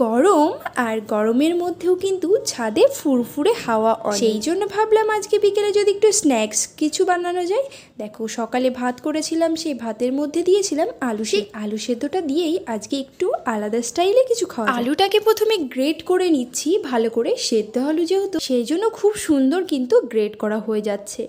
গরম, আর গরমের মধ্যেও কিন্তু ছাদে ফুরফুরে হাওয়া, সেই জন্য ভাবলাম আজকে বিকেলে যদি একটু স্ন্যাক্স কিছু বানানো যায়। দেখো সকালে ভাত করেছিলাম, সেই ভাতের মধ্যে দিয়েছিলাম আলু, সেই আলু সেদ্ধটা দিয়েই আজকে একটু আলাদা স্টাইলে কিছু খাওয়া। আলুটাকে প্রথমে গ্রেট করে নিচ্ছি ভালো করে, সেদ্ধ আলু যেহেতু সেই জন্য খুব সুন্দর কিন্তু গ্রেট করা হয়ে যাচ্ছে।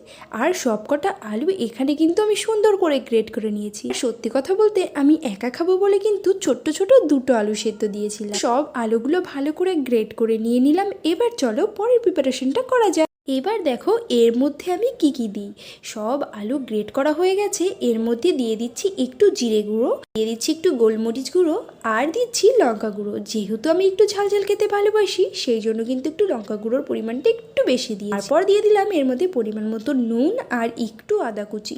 আর সবকটা আলু এখানে কিন্তু আমি সুন্দর করে গ্রেট করে নিয়েছি। সত্যি কথা বলতে আমি একা খাবো বলে কিন্তু ছোট্ট ছোট দুটো আলু সেদ্ধ দিয়েছিলাম। সব আলুগুলো ভালো করে গ্রেট করে নিয়ে নিলাম। এবার চলো পরের প্রিপারেশনটা করা যায়। এবার দেখো এর মধ্যে আমি কি কি দিই। সব আলু গ্রেট করা হয়ে গেছে, এর মধ্যে দিয়ে দিচ্ছি একটু জিরে গুঁড়ো, দিয়ে দিচ্ছি একটু গোলমরিচ গুঁড়ো, আর দিচ্ছি লঙ্কা গুঁড়ো। যেহেতু আমি একটু ঝাল ঝাল খেতে ভালোবাসি সেই জন্য কিন্তু একটু লঙ্কা গুঁড়োর পরিমাণটা একটু বেশি দিই। তারপর দিয়ে দিলাম এর মধ্যে পরিমাণ মতো নুন আর একটু আদা কুচি।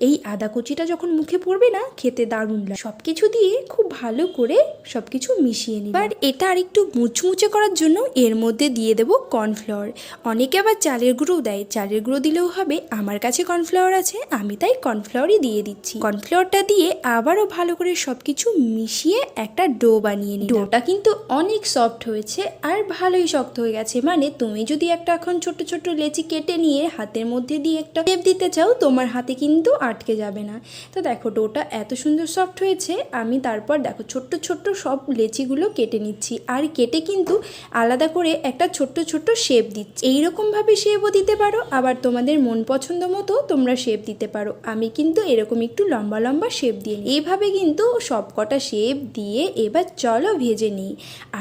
এই আদা কুচিটা যখন মুখে পড়বে না খেতে দারুণ লাগে। সবকিছু দিয়ে খুব ভালো করে সবকিছু মিশিয়ে নিই। আর এটা আর একটু মুচমুচে করার জন্য এর মধ্যে দিয়ে দেবো কর্নফ্লাওয়ার। অনেকে আবার চালের গুঁড়োও দেয়, চালের গুঁড়ো দিলেও হবে, আমার কাছে কর্নফ্লাওয়ার আছে আমি তাই কর্নফ্লাওয়ারই দিয়ে দিচ্ছি। কর্নফ্লাওয়ারটা দিয়ে আবারও ভালো করে সবকিছু মিশিয়ে একটা ডো বানিয়ে নিই। ডোটা কিন্তু অনেক সফট হয়েছে আর ভালোই শক্ত হয়ে গেছে, মানে তুমি যদি একটা এখন ছোট ছোট লেচি কেটে নিয়ে হাতের মধ্যে দিয়ে একটা শেপ দিতে চাও তোমার হাতে কিন্তু আটকে যাবে না। তো দেখো ডোটা এত সুন্দর সফট হয়েছে, আমি তারপর দেখো ছোট্ট ছোট্ট সব লেচিগুলো কেটে নিচ্ছি। আর কেটে কিন্তু আলাদা করে একটা ছোট্ট ছোট্ট শেপ দিচ্ছি। এইরকমভাবে শেপও দিতে পারো, আবার তোমাদের মন পছন্দ মতো তোমরা শেপ দিতে পারো। আমি কিন্তু এরকম একটু লম্বা লম্বা শেপ দিয়ে নিই। এইভাবে কিন্তু সব কটা শেপ দিয়ে এবার চলো ভেজে নিই।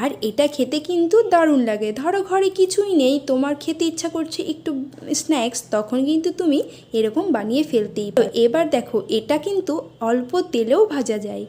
আর এটা খেতে কিন্তু দারুণ লাগে। ধরো ঘরে কিছুই নেই, তোমার খেতে ইচ্ছা করছে একটু স্ন্যাক্স, তখন কিন্তু তুমি এরকম বানিয়ে ফেলতেই পারো। এবার দেখো এটা কিন্তু অল্প তেলেও ভাজা যায়,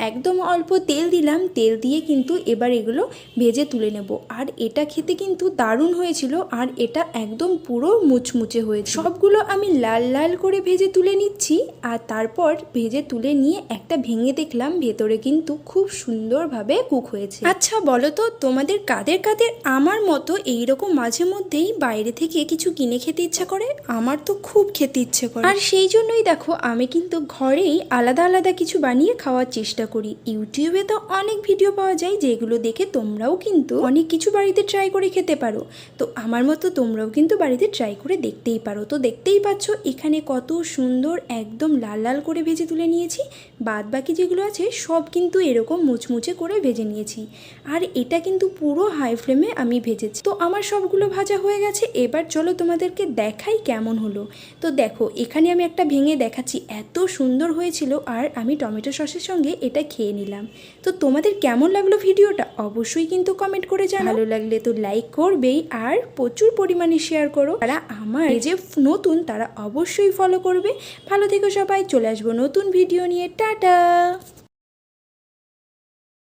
একদম অল্প তেল দিলাম, তেল দিয়ে কিন্তু এবার এগুলো ভেজে তুলে নেব। আর এটা খেতে কিন্তু দারুণ হয়েছিল, আর এটা একদম পুরো মুচমুচে হয়েছে। সবগুলো আমি লাল লাল করে ভেজে তুলে নিচ্ছি। আর তারপর ভেজে তুলে নিয়ে একটা ভেঙে দেখলাম ভেতরে কিন্তু খুব সুন্দরভাবে কুক হয়েছে। আচ্ছা বলো তো তোমাদের কাদের কাদের আমার মতো এইরকম মাঝে মধ্যেই বাইরে থেকে কিছু কিনে খেতে ইচ্ছা করে? আমার তো খুব খেতে ইচ্ছে করে, আর সেই জন্যই দেখো আমি কিন্তু ঘরেই আলাদা আলাদা কিছু বানিয়ে খাওয়ার চেষ্টা করি। ইউটিউবে তো অনেক ভিডিও পাওয়া যায় যেগুলো দেখে তোমরাও কিন্তু অনেক কিছু বাড়িতে ট্রাই করে খেতে পারো। তো আমার মতো তোমরাও কিন্তু বাড়িতে ট্রাই করে দেখতেই পারো। তো দেখতেই পাচ্ছ এখানে কত সুন্দর একদম লাল লাল করে ভেজে তুলে নিয়েছি। বাদ বাকি যেগুলো আছে সব কিন্তু এরকম মুচমুচে করে ভেজে নিয়েছি। আর এটা কিন্তু পুরো হাই ফ্লেমে আমি ভেজেছি। তো আমার সবগুলো ভাজা হয়ে গেছে, এবার চলো তোমাদেরকে দেখাই কেমন হলো। তো দেখো এখানে আমি একটা ভেঙে দেখাচ্ছি, এত সুন্দর হয়েছিল। আর আমি টমেটো সসের সঙ্গে এটা খেয়ে নিলাম। তো তোমাদের কেমন লাগলো ভিডিওটা অবশ্যই কিন্তু কমেন্ট করে জানাও। ভালো লাগলে তো লাইক করবেই, আর প্রচুর পরিমাণে শেয়ার করো। তারা আমার যে নতুন তারা অবশ্যই ফলো করবে। ভালো থেকো সবাই, চলে আসবো নতুন ভিডিও নিয়ে। টাটা।